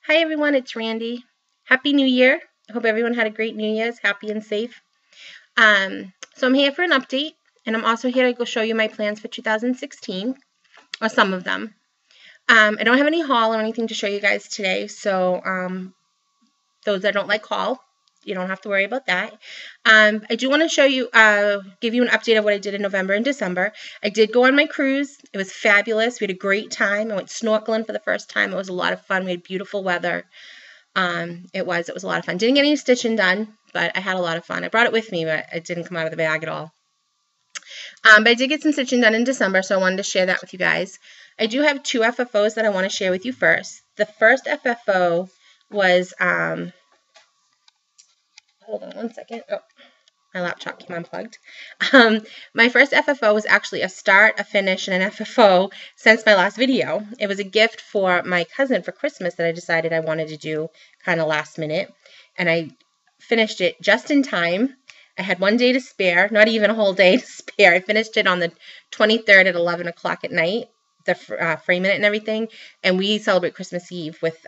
Hi everyone, it's Randy. Happy New Year. I hope everyone had a great New Year's, happy and safe. So I'm here for an update, and I'm also here to go show you my plans for 2016, or some of them. I don't have any haul or anything to show you guys today, so those that don't like haul, you don't have to worry about that. I do want to show you, give you an update of what I did in November and December. I did go on my cruise. It was fabulous. We had a great time. I went snorkeling for the first time. It was a lot of fun. We had beautiful weather. It was a lot of fun. Didn't get any stitching done, but I had a lot of fun. I brought it with me, but it didn't come out of the bag at all. But I did get some stitching done in December, so I wanted to share that with you guys. I do have two FFOs that I want to share with you first. The first FFO was, hold on one second. Oh, my laptop came unplugged. My first FFO was actually a start, a finish, and an FFO since my last video. It was a gift for my cousin for Christmas that I decided I wanted to do kind of last minute, and I finished it just in time. I had 1 day to spare, not even a whole day to spare. I finished it on the 23rd at 11 o'clock at night, the framing it and everything, and we celebrate Christmas Eve with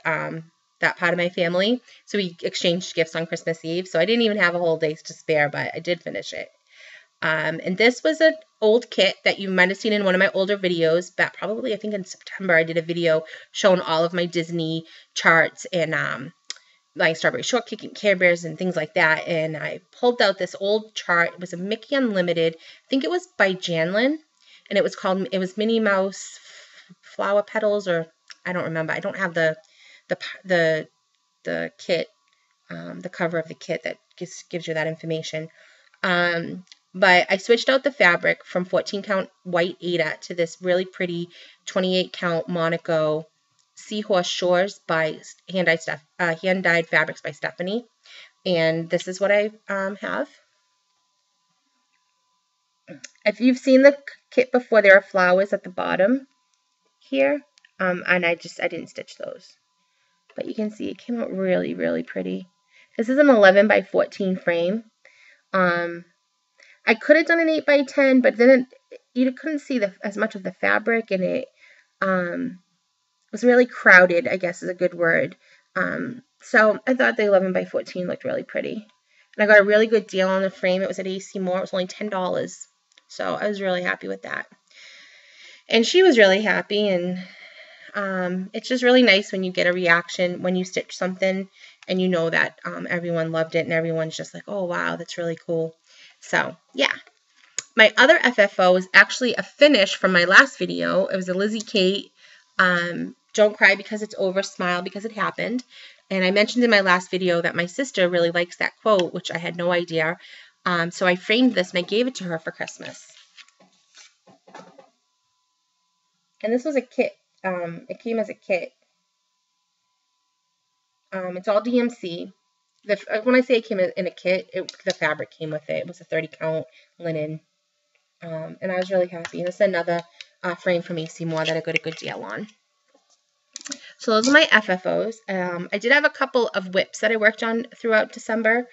that part of my family. So we exchanged gifts on Christmas Eve. So I didn't even have a whole day to spare, but I did finish it. And this was an old kit that you might have seen in one of my older videos. But probably, I think in September, I did a video showing all of my Disney charts and like Strawberry Shortcake and Care Bears and things like that. And I pulled out this old chart. It was a Mickey Unlimited. I think it was by Janlin. And it was Minnie Mouse Flower Petals, or I don't remember. I don't have the kit, the cover of the kit that gives you that information. But I switched out the fabric from 14 count white Aida to this really pretty 28 count Monaco Seahorse Shores by hand dyed fabrics by Stephanie. And this is what I have. If you've seen the kit before, there are flowers at the bottom here. And I didn't stitch those. But you can see it came out really, really pretty. This is an 11 by 14 frame. I could have done an 8 by 10, but then you couldn't see as much of the fabric, and it was really crowded, I guess is a good word. So I thought the 11 by 14 looked really pretty. And I got a really good deal on the frame. It was at AC Moore. It was only $10. So I was really happy with that. And she was really happy, and it's just really nice when you get a reaction when you stitch something and you know that everyone loved it and everyone's just like, oh, wow, that's really cool. So, yeah. My other FFO was actually a finish from my last video. It was a Lizzie Kate, Don't Cry Because It's Over, Smile Because It Happened. And I mentioned in my last video that my sister really likes that quote, which I had no idea. So I framed this and I gave it to her for Christmas. And this was a kit. It came as a kit. It's all DMC. When I say it came in a kit, the fabric came with it. It was a 30 count linen. And I was really happy. And this is another frame from AC Moore that I got a good deal on. So those are my FFOs. I did have a couple of whips that I worked on throughout December.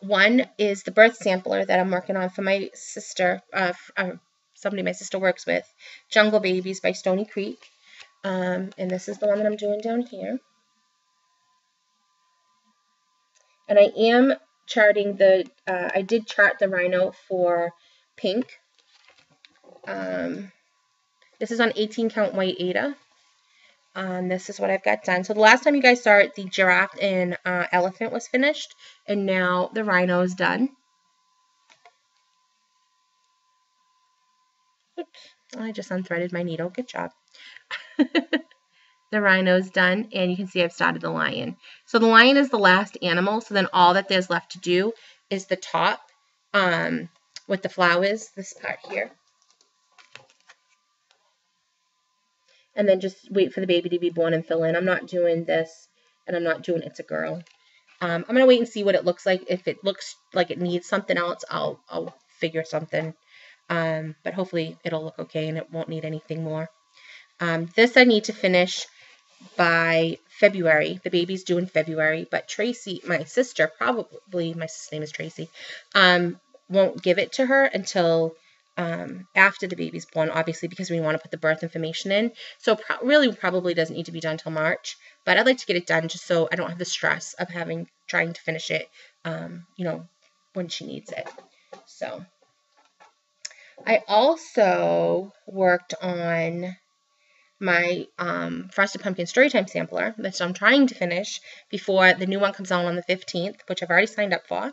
One is the birth sampler that I'm working on for my sister, somebody my sister works with, Jungle Babies by Stony Creek. And this is the one that I'm doing down here. And I am charting I did chart the rhino for pink. This is on 18 count white Aida. This is what I've got done. So the last time you guys saw it, the giraffe and elephant was finished. And now the rhino is done. Oops, I just unthreaded my needle. Good job. The rhino's done, and you can see I've started the lion. So the lion is the last animal, so then all that there's left to do is the top with the flowers, this part here. And then just wait for the baby to be born and fill in. I'm not doing this, and I'm not doing It's a Girl. I'm going to wait and see what it looks like. If it looks like it needs something else, I'll figure something. But hopefully it'll look okay and it won't need anything more. This I need to finish by February. The baby's due in February, but Tracy, my sister, my sister's name is Tracy, won't give it to her until after the baby's born, obviously, because we want to put the birth information in. So really probably doesn't need to be done till March, but I'd like to get it done just so I don't have the stress of trying to finish it, you know, when she needs it. So I also worked on my Frosted Pumpkin Storytime sampler, which I'm trying to finish before the new one comes out on the 15th, which I've already signed up for.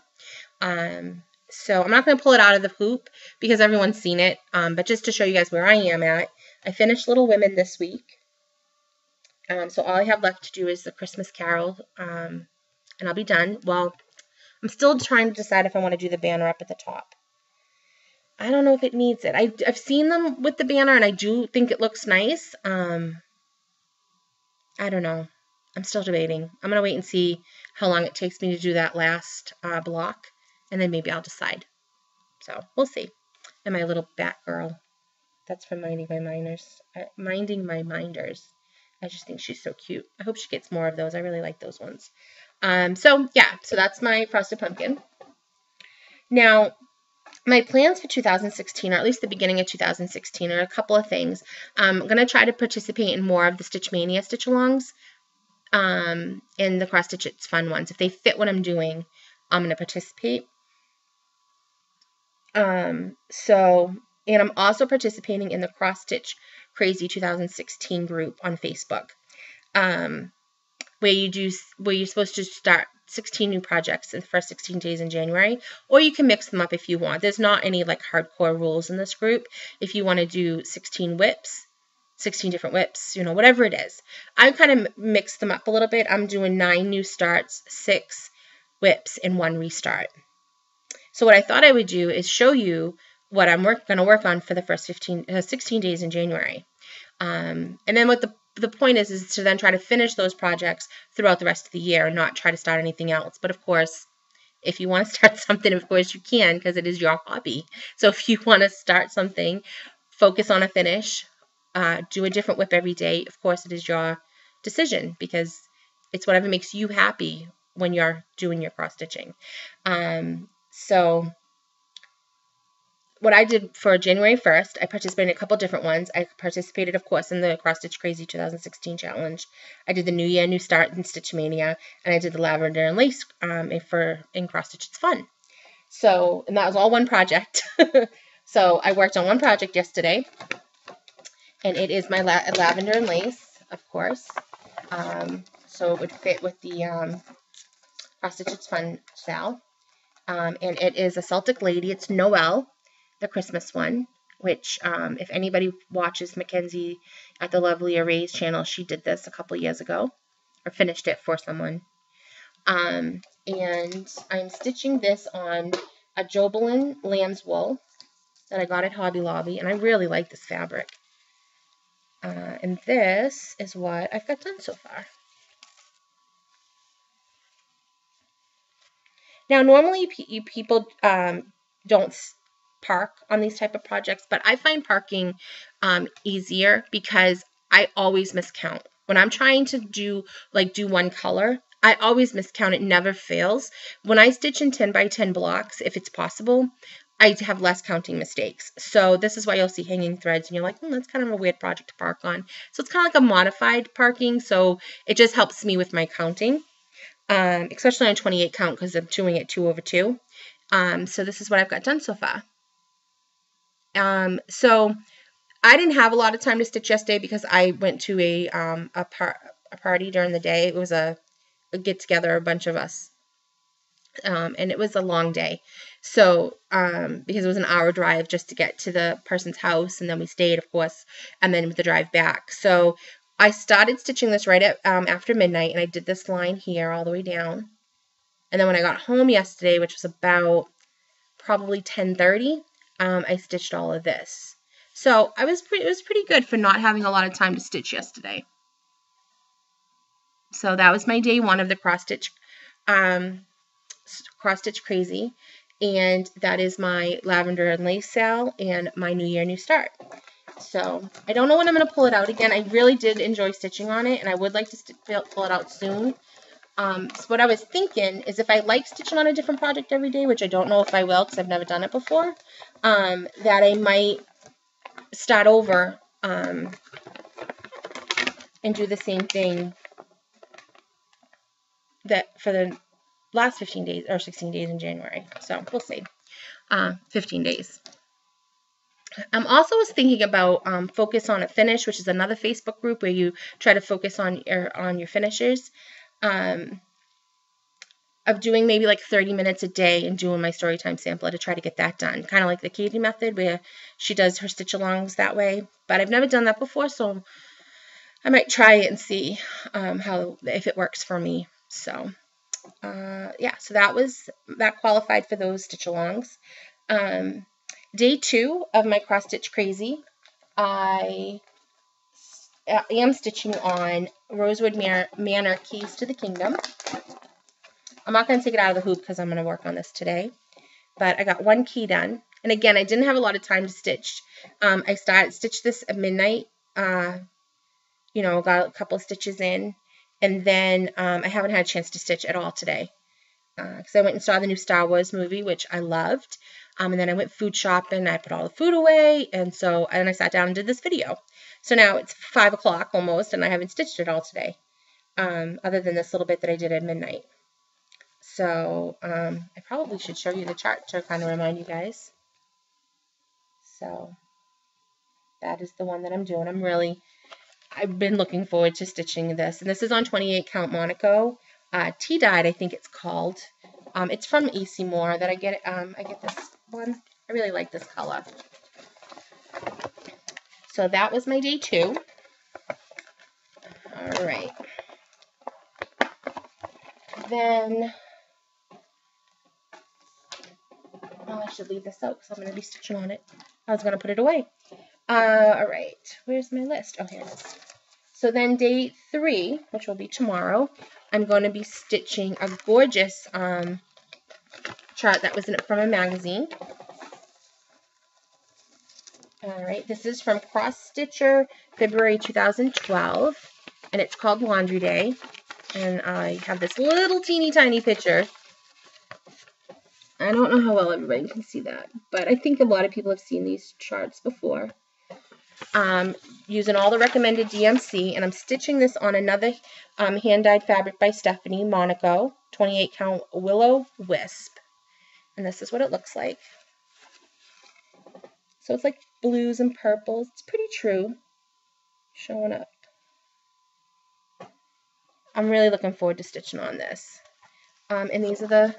So I'm not going to pull it out of the hoop because everyone's seen it, but just to show you guys where I am at, I finished Little Women this week. So all I have left to do is the Christmas Carol, and I'll be done. Well, I'm still trying to decide if I want to do the banner up at the top. I don't know if it needs it. I've seen them with the banner, and I do think it looks nice. I don't know. I'm still debating. I'm going to wait and see how long it takes me to do that last block, and then maybe I'll decide. So we'll see. And my little bat girl. That's from Minding My Minders. I just think she's so cute. I hope she gets more of those. I really like those ones. So that's my Frosted Pumpkin. Now, my plans for 2016, or at least the beginning of 2016, are a couple of things. I'm going to try to participate in more of the Stitch Mania stitch-alongs, in the Cross Stitch It's Fun ones. If they fit what I'm doing, I'm going to participate. And I'm also participating in the Cross Stitch Crazy 2016 group on Facebook, where you're supposed to start 16 new projects in the first 16 days in January, or you can mix them up if you want. There's not any like hardcore rules in this group. If you want to do 16 whips, 16 different whips, you know, whatever it is. I kind of mix them up a little bit. I'm doing 9 new starts, 6 whips, and 1 restart. So what I thought I would do is show you what I'm going to work on for the first 16 days in January. And then what the point is to then try to finish those projects throughout the rest of the year and not try to start anything else. But of course, if you want to start something, of course you can, because it is your hobby. So if you want to start something, focus on a finish, do a different whip every day. Of course, it is your decision, because it's whatever makes you happy when you're doing your cross stitching. So what I did for January 1st, I participated in a couple different ones. I participated, of course, in the Cross Stitch Crazy 2016 challenge. I did the New Year, New Start in Stitch Mania, and I did the Lavender and Lace in Cross Stitch It's Fun. So, and that was all one project. So I worked on one project yesterday, and it is my Lavender and Lace, of course. So it would fit with the Cross Stitch It's Fun style. And it is a Celtic Lady. It's Noel, the Christmas one, which if anybody watches Mackenzie at the Lovely Arrays channel, she did this a couple years ago, or finished it for someone. And I'm stitching this on a Jobelin lamb's wool that I got at Hobby Lobby, and I really like this fabric. And this is what I've got done so far. Now, normally people don't park on these type of projects, but I find parking easier because I always miscount. When I'm trying to do one color, I always miscount. It never fails. When I stitch in 10 by 10 blocks, if it's possible, I have less counting mistakes. So this is why you'll see hanging threads and you're like, that's kind of a weird project to park on. So it's kind of like a modified parking. So it just helps me with my counting. Especially on 28 count, because I'm doing it 2 over 2. So this is what I've got done so far. So I didn't have a lot of time to stitch yesterday because I went to a party during the day. It was a get together, a bunch of us, and it was a long day. So because it was an hour drive just to get to the person's house, and then we stayed, of course, and then the drive back. So I started stitching this right at after midnight, and I did this line here all the way down. And then when I got home yesterday, which was about probably 10:30, I stitched all of this. So it was pretty good for not having a lot of time to stitch yesterday. So that was my day 1 of the cross stitch crazy, and that is my Lavender and Lace sale and my New Year, New Start. So I don't know when I'm going to pull it out again. I really did enjoy stitching on it, and I would like to pull it out soon. So what I was thinking is if I like stitching on a different project every day, which I don't know if I will because I've never done it before, that I might start over and do the same thing that for the last 15 days or 16 days in January. So we'll see. 15 days. I'm also was thinking about Focus on a Finish, which is another Facebook group where you try to focus on your finishes. Of doing maybe like 30 minutes a day and doing my Storytime sampler to try to get that done. Kind of like the Katie method where she does her stitch-alongs that way. But I've never done that before, so I might try it and see if it works for me. So, yeah, so that qualified for those stitch-alongs. Day 2 of my Cross Stitch Crazy, I am stitching on Rosewood Manor Keys to the Kingdom. I'm not going to take it out of the hoop because I'm going to work on this today. But I got one key done. And again, I didn't have a lot of time to stitch. I stitched this at midnight. Got a couple of stitches in. And then I haven't had a chance to stitch at all today. Because I went and saw the new Star Wars movie, which I loved. And then I went food shopping. I put all the food away. And I sat down and did this video. So now it's 5 o'clock almost, and I haven't stitched it all today. Other than this little bit that I did at midnight. So, I probably should show you the chart to kind of remind you guys. So, that is the one that I'm doing. I've been looking forward to stitching this. And this is on 28 count Monaco. Tea-dyed, I think it's called. It's from AC Moore that I get this one. I really like this color. So, that was my day 2. All right. Then... I should leave this out because I'm going to be stitching on it. I was going to put it away. All right. Where's my list? Oh, here it is. So then day 3, which will be tomorrow, I'm going to be stitching a gorgeous chart that was from a magazine. All right. This is from Cross Stitcher, February 2012, and it's called Laundry Day. And I have this little teeny tiny picture. I don't know how well everybody can see that, but I think a lot of people have seen these charts before. Using all the recommended DMC, and I'm stitching this on another hand-dyed fabric by Stephanie, Monaco, 28 count Willow Wisp. And this is what it looks like. So it's like blues and purples. It's pretty true. Showing up. I'm really looking forward to stitching on this. And these are the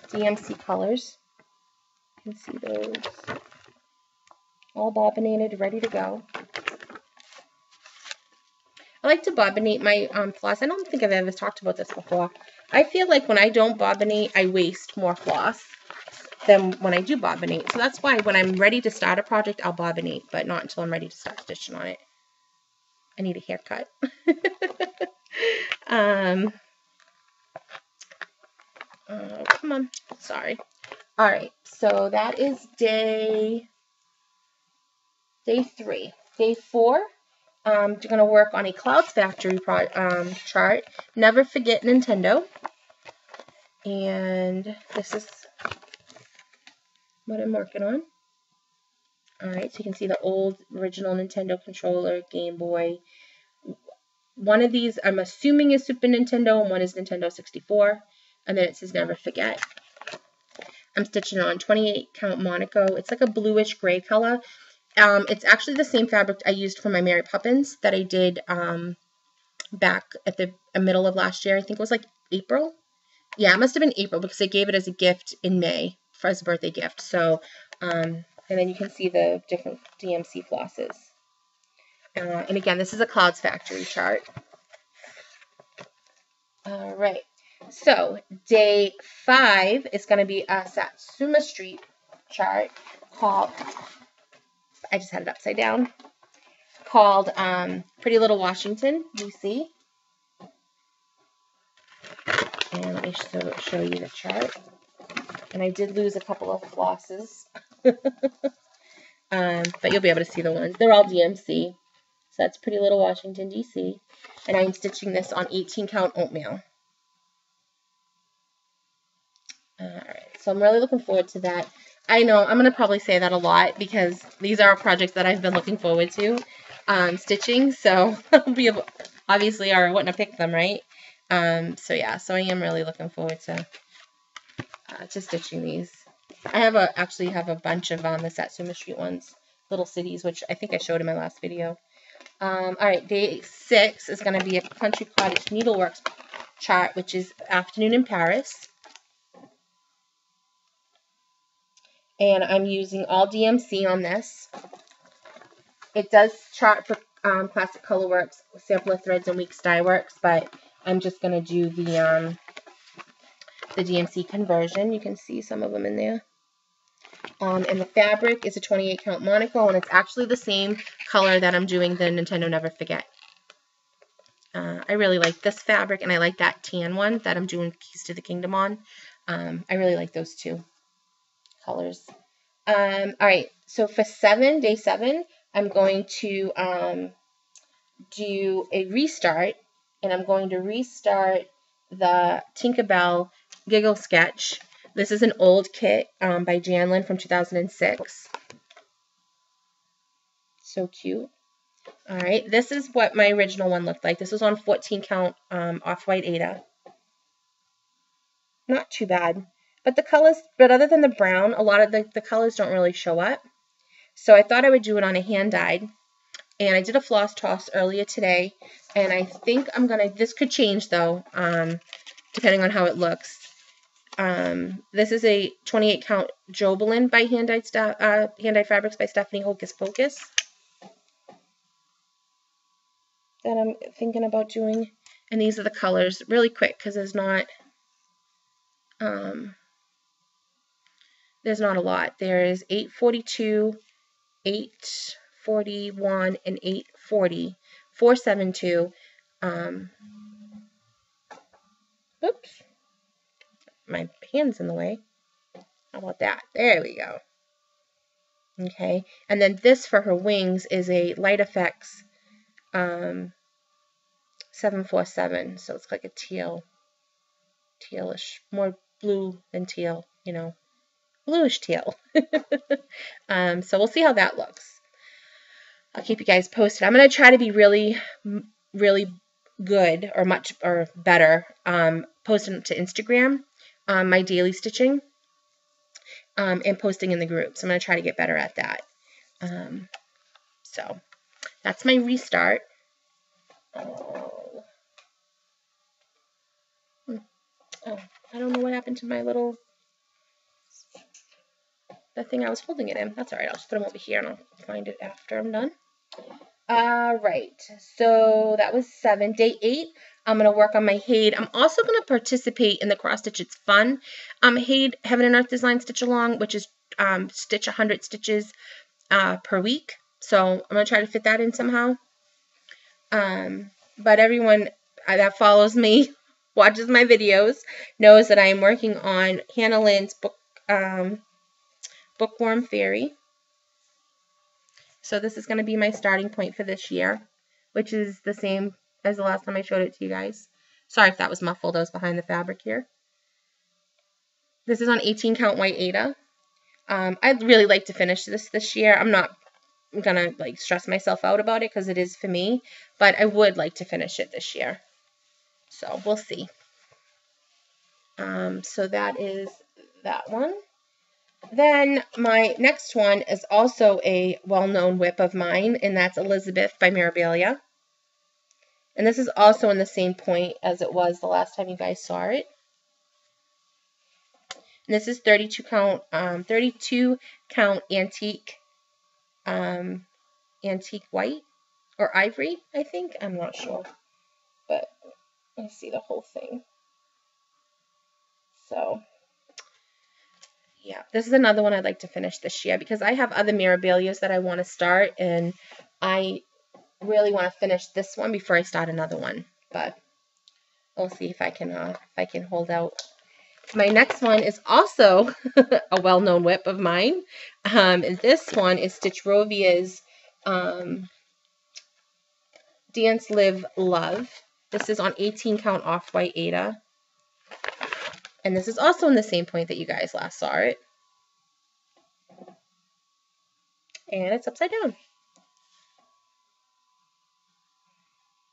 DMC colors. You can see those. All bobbinated, ready to go. I like to bobbinate my floss. I don't think I've ever talked about this before. I feel like when I don't bobbinate, I waste more floss than when I do bobbinate. So that's why when I'm ready to start a project, I'll bobbinate, but not until I'm ready to start stitching on it. I need a haircut. Come on. Sorry. All right. So that is day 3. Day 4. You're going to work on a Clouds Factory chart. Never Forget Nintendo. And this is what I'm working on. Alright, so you can see the old original Nintendo controller, Game Boy. One of these I'm assuming is Super Nintendo, and one is Nintendo 64. And then it says Never Forget. I'm stitching on 28 count Monaco. It's like a bluish gray color. It's actually the same fabric I used for my Mary Poppins that I did back at the middle of last year. I think it was like April. Yeah, it must have been April because I gave it as a gift in May as a birthday gift. So, and then you can see the different DMC flosses. And again, this is a Clouds Factory chart. All right. So, day 5 is going to be a Satsuma Street chart called... I just had it upside down, called Pretty Little Washington, DC. And let me show you the chart. And I did lose a couple of flosses. But you'll be able to see the ones. They're all DMC. So that's Pretty Little Washington, DC. And I'm stitching this on 18 count oatmeal. Alright, so I'm really looking forward to that. I know, I'm going to probably say that a lot because these are projects that I've been looking forward to stitching. So I'll be able, obviously, or I wouldn't have picked them, right? So yeah, so I am really looking forward to stitching these. I have actually have a bunch of the Satsuma Street ones, Little Cities, which I think I showed in my last video. All right, day 6 is going to be a Country Cottage Needleworks chart, which is Afternoon in Paris. And I'm using all DMC on this. It does chart for Classic Colorworks, Sampler Threads, and Weeks Dye Works, but I'm just going to do the DMC conversion. You can see some of them in there. And the fabric is a 28 count Monaco, and it's actually the same color that I'm doing the Nintendo Never Forget. I really like this fabric, and I like that tan one that I'm doing Keys to the Kingdom on. I really like those two colors. All right, so for day 7, I'm going to do a restart, and I'm going to restart the Tinkerbell Giggle Sketch. This is an old kit by Janlin from 2006. So cute. All right, this is what my original one looked like. This was on 14 count Off-White Aida. Not too bad. But the colors, but other than the brown, a lot of the colors don't really show up. So I thought I would do it on a hand dyed. And I did a floss toss earlier today. And I think I'm going to, this could change though, depending on how it looks. This is a 28 count Jobelin by Hand Dyed Fabrics by Stephanie Hocus Pocus that I'm thinking about doing. And these are the colors really quick because there's not a lot. There is 842, 841, and 840. 472. Oops. My hand's in the way. How about that? There we go. Okay. And then this for her wings is a Light Effects 747. So it's like a tealish, more blue than teal, you know, bluish teal. So we'll see how that looks. I'll keep you guys posted. I'm going to try to be really, really good or better posting to Instagram my daily stitching and posting in the groups. I'm going to try to get better at that. So that's my restart. Oh, I don't know what happened to my little, the thing I was holding it in. That's all right. I'll just put them over here and I'll find it after I'm done. All right. So that was 7. Day 8, I'm going to work on my HAED. I'm also going to participate in the Cross Stitch It's Fun HAED Heaven and Earth Design Stitch Along, which is stitch 100 stitches per week. So I'm going to try to fit that in somehow. But everyone that follows me, watches my videos, knows that I am working on Hannah Lynn's Bookworm Fairy. So this is going to be my starting point for this year, which is the same as the last time I showed it to you guys. Sorry if that was muffled. I was behind the fabric here. This is on 18 count white Aida. I'd really like to finish this year. I'm not going to like stress myself out about it because it is for me, but I would like to finish it this year. So we'll see. So that is that one. Then my next one is also a well-known whip of mine, and that's Elizabeth by Mirabilia. And this is also in the same point as it was the last time you guys saw it. And this is 32 count antique white or ivory, I think. I'm not sure, but I see the whole thing. So yeah, this is another one I'd like to finish this year because I have other Mirabilias that I want to start, and I really want to finish this one before I start another one. But we'll see if I can hold out. My next one is also a well-known whip of mine, and this one is Stitch Rovia's Dance Live Love. This is on 18 count Off-White Aida. And this is also in the same point that you guys last saw it. and it's upside down.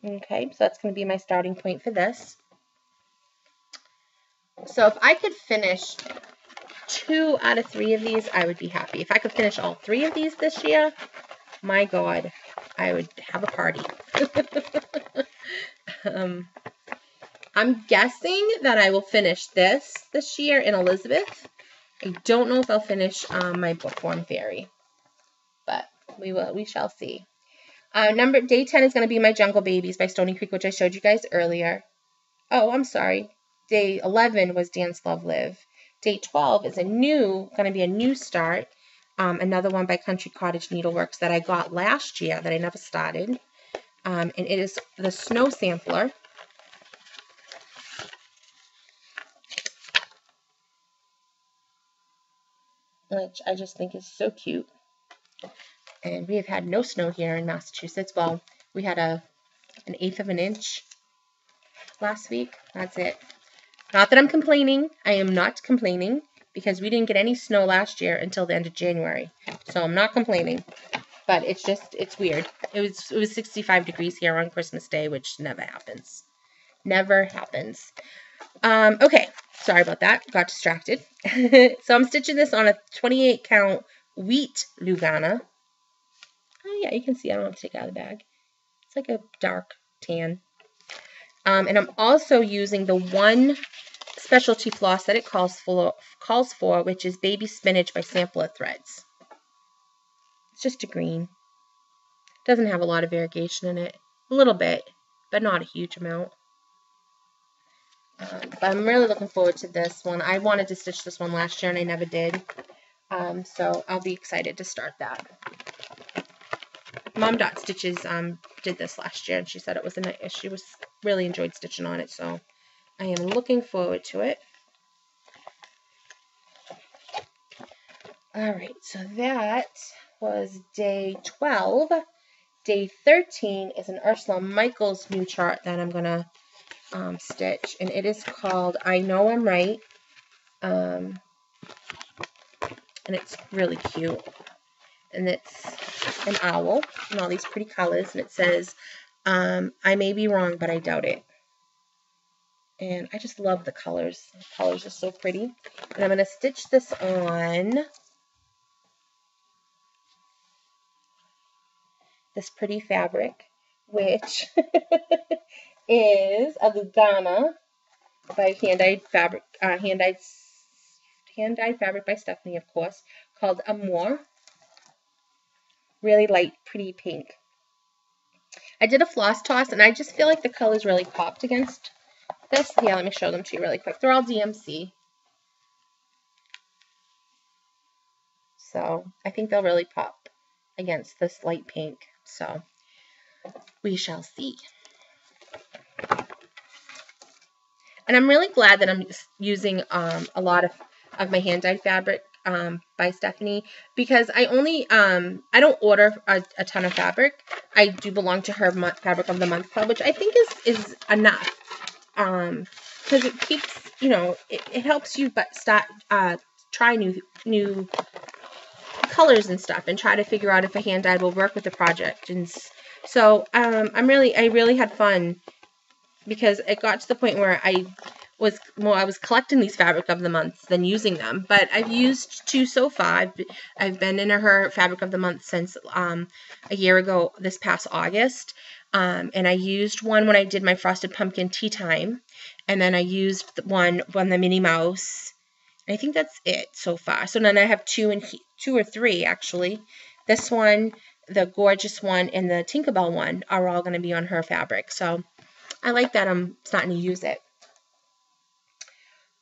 Okay, so that's going to be my starting point for this. So if I could finish 2 out of 3 of these, I would be happy. If I could finish all 3 of these this year, my God, I would have a party. I'm guessing that I will finish this year in Elizabeth. I don't know if I'll finish my Bookworm Fairy, but we shall see. Day 10 is going to be my Jungle Babies by Stony Creek, which I showed you guys earlier. Oh, I'm sorry. Day 11 was Dance, Love, Live. Day 12 is going to be a new start. Another one by Country Cottage Needleworks that I got last year that I never started. And it is the Snow Sampler. Which I just think is so cute. And we have had no snow here in Massachusetts. Well, we had an 1/8 of an inch last week. That's it. Not that I'm complaining. I am not complaining because we didn't get any snow last year until the end of January. So I'm not complaining. But it's weird. It was 65 degrees here on Christmas Day, which never happens. Never happens. Okay, sorry about that. Got distracted. So I'm stitching this on a 28 count wheat Lugana. Oh yeah, you can see I don't have to take it out of the bag. It's like a dark tan. And I'm also using the one specialty floss that it calls for, which is Baby Spinach by Sampler Threads. It's just a green. Doesn't have a lot of variegation in it. A little bit, but not a huge amount. But I'm really looking forward to this one. I wanted to stitch this one last year and I never did. So I'll be excited to start that. Mom Dot Stitches did this last year and she said it was she really enjoyed stitching on it, so I am looking forward to it. Alright, so that was day 12. Day 13 is an Ursula Michaels new chart that I'm going to stitch, and it is called I Know I'm Right, and it's really cute, and it's an owl and all these pretty colors, and it says, I may be wrong, but I doubt it. And I just love the colors. The colors are so pretty. And I'm going to stitch this on this pretty fabric, which is a Lugana by Hand-Dyed Fabric by Stephanie, of course, called Amour. Really light, pretty pink. I did a floss toss, and I just feel like the colors really popped against this. Yeah, let me show them to you really quick. They're all DMC. So I think they'll really pop against this light pink. So we shall see. And I'm really glad that I'm using a lot of my hand-dyed fabric by Stephanie, because I only I don't order a ton of fabric. I do belong to her Fabric of the Month Club, which I think is enough, because it keeps, you know, it helps you try new colors and stuff and try to figure out if a hand dyed will work with the project. And so I really had fun, because it got to the point where I was collecting these Fabric of the Months than using them. But I've used 2 so far. I've been in her Fabric of the Month since a year ago, this past August. And I used one when I did my Frosted Pumpkin Tea Time. And then I used one on the Minnie Mouse. And I think that's it so far. So then I have 2 or 3, actually. This one, the Gorgeous one, and the Tinkerbell one are all going to be on her fabric. So I like that I'm starting to use it.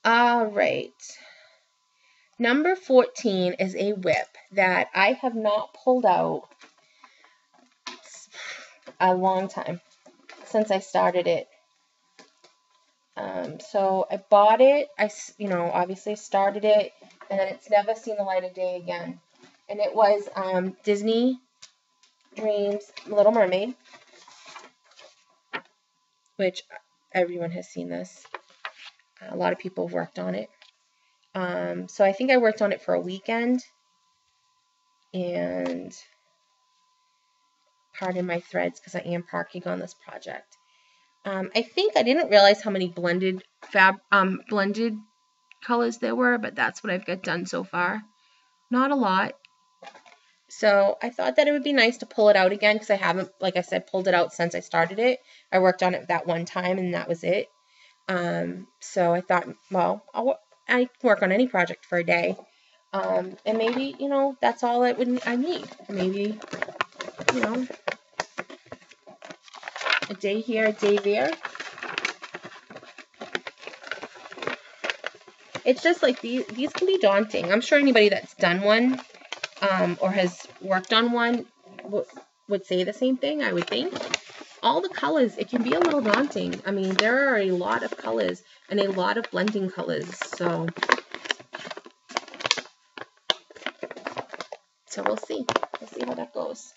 All right. Number 14 is a whip that I have not pulled out a long time, since I started it. So I bought it, obviously started it, and then it's never seen the light of day again. And it was Disney Dreams Little Mermaid, which everyone has seen this. A lot of people have worked on it. So I think I worked on it for a weekend. And pardon my threads because I am parking on this project. I think I didn't realize how many blended colors there were, but that's what I've got done so far. Not a lot. So I thought that it would be nice to pull it out again because I haven't, like I said, pulled it out since I started it. I worked on it that one time and that was it. So I thought, well, I work on any project for a day. And maybe, you know, that's all I need. Maybe, you know, a day here, a day there. It's just like these can be daunting. I'm sure anybody that's done one or has worked on one would say the same thing, I would think. All the colors, it can be a little daunting. I mean, there are a lot of colors and a lot of blending colors. So we'll see. We'll see how that goes.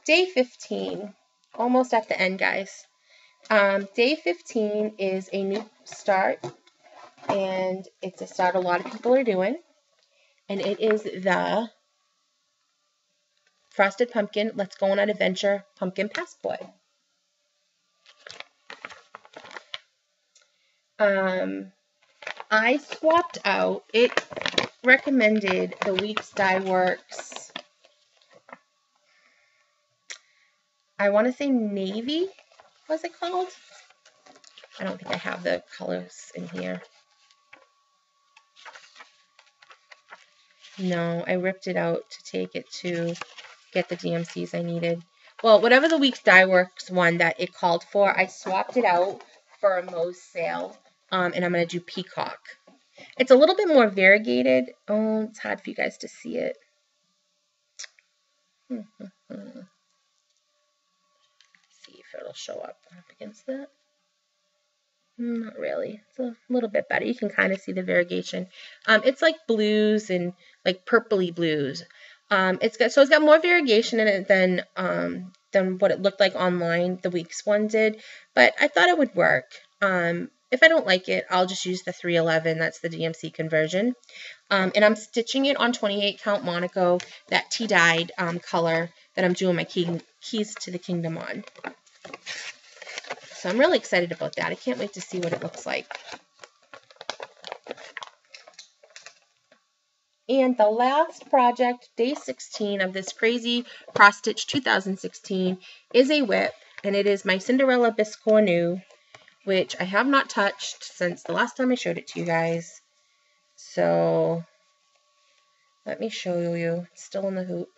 Day 15. Almost at the end, guys. Day 15 is a new start. And it's a start a lot of people are doing. And it is the Frosted Pumpkin Let's Go on an Adventure Pumpkin Passport. I swapped out, it recommended the Weeks Dye Works, I want to say navy, what's it called? I don't think I have the colors in here. No, I ripped it out to take it to get the DMCs I needed. Well, whatever the Weeks Dye Works one that it called for, I swapped it out for a Moe's sale, and I'm going to do Peacock. It's a little bit more variegated. Oh, it's hard for you guys to see it. See if it'll show up against that. Not really. It's a little bit better. You can kind of see the variegation. It's like blues and like purpley blues. It's got more variegation in it than what it looked like online. The Weeks one did, but I thought it would work. If I don't like it, I'll just use the 311. That's the DMC conversion. And I'm stitching it on 28 count Monaco, that tea-dyed color that I'm doing my Keys to the Kingdom on. So I'm really excited about that. I can't wait to see what it looks like. And the last project, day 16 of this crazy cross stitch 2016, is a whip, and it is my Cinderella Bisque Cornu, which I have not touched since the last time I showed it to you guys. So let me show you. It's still in the hoop.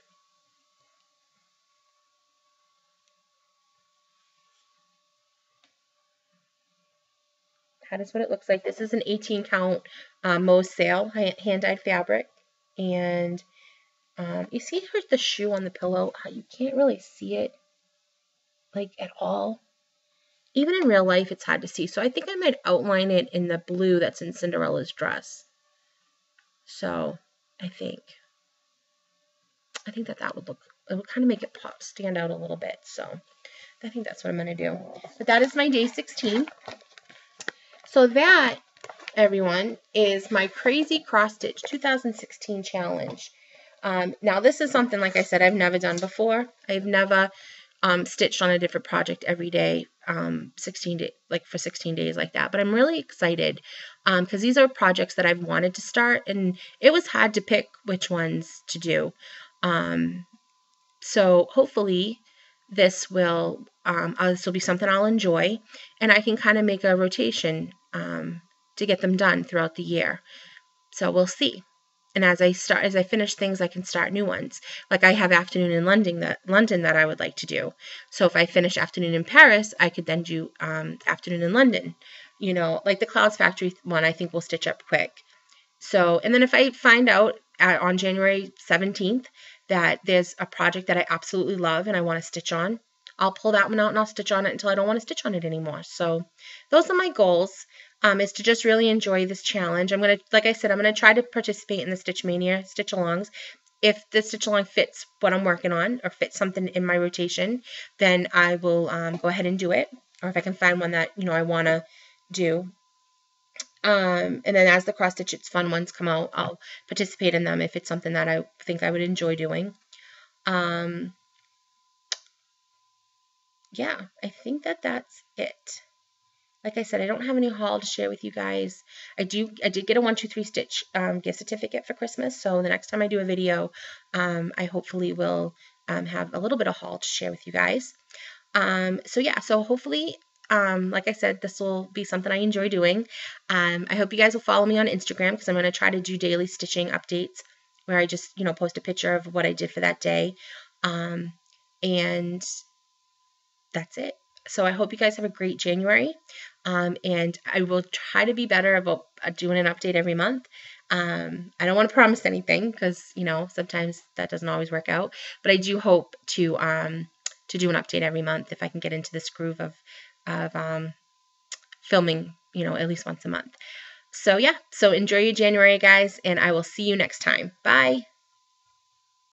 That is what it looks like. This is an 18 count Moe's Sale hand-dyed fabric. And you see here's the shoe on the pillow. You can't really see it like at all. Even in real life, it's hard to see. So I think I might outline it in the blue that's in Cinderella's dress. So I think that would look, it would kind of make it stand out a little bit. So I think that's what I'm going to do. But that is my day 16. So that, everyone, is my Crazy Cross Stitch 2016 challenge. Now this is something, like I said, I've never done before. I've never stitched on a different project every day, 16 days like that. But I'm really excited because these are projects that I've wanted to start, and it was hard to pick which ones to do. So hopefully this will be something I'll enjoy, and I can kind of make a rotation to get them done throughout the year. So we'll see. And as I finish things, I can start new ones. Like I have Afternoon in London that I would like to do. So if I finish Afternoon in Paris, I could then do Afternoon in London. You know, like the Clouds Factory one, I think will stitch up quick. So, and then if I find out on January 17th that there's a project that I absolutely love and I want to stitch on, I'll pull that one out and I'll stitch on it until I don't want to stitch on it anymore. So those are my goals, is to just really enjoy this challenge. I'm going to, like I said, I'm going to try to participate in the Stitch Mania stitch-alongs. If the stitch-along fits what I'm working on or fits something in my rotation, then I will go ahead and do it. Or if I can find one that, I want to do. And then as the Cross Stitch It's Fun ones come out, I'll participate in them if it's something that I think I would enjoy doing. Yeah, I think that that's it. Like I said, I don't have any haul to share with you guys. I did get a 1-2-3 Stitch gift certificate for Christmas. So the next time I do a video, I hopefully will have a little bit of haul to share with you guys. So yeah, so hopefully, like I said, this will be something I enjoy doing. I hope you guys will follow me on Instagram because I'm going to try to do daily stitching updates where I just, post a picture of what I did for that day. And that's it. So I hope you guys have a great January. And I will try to be better about doing an update every month. I don't want to promise anything because, sometimes that doesn't always work out. But I do hope to do an update every month if I can get into this groove of filming, at least once a month. So yeah, so enjoy your January, guys, and I will see you next time. Bye.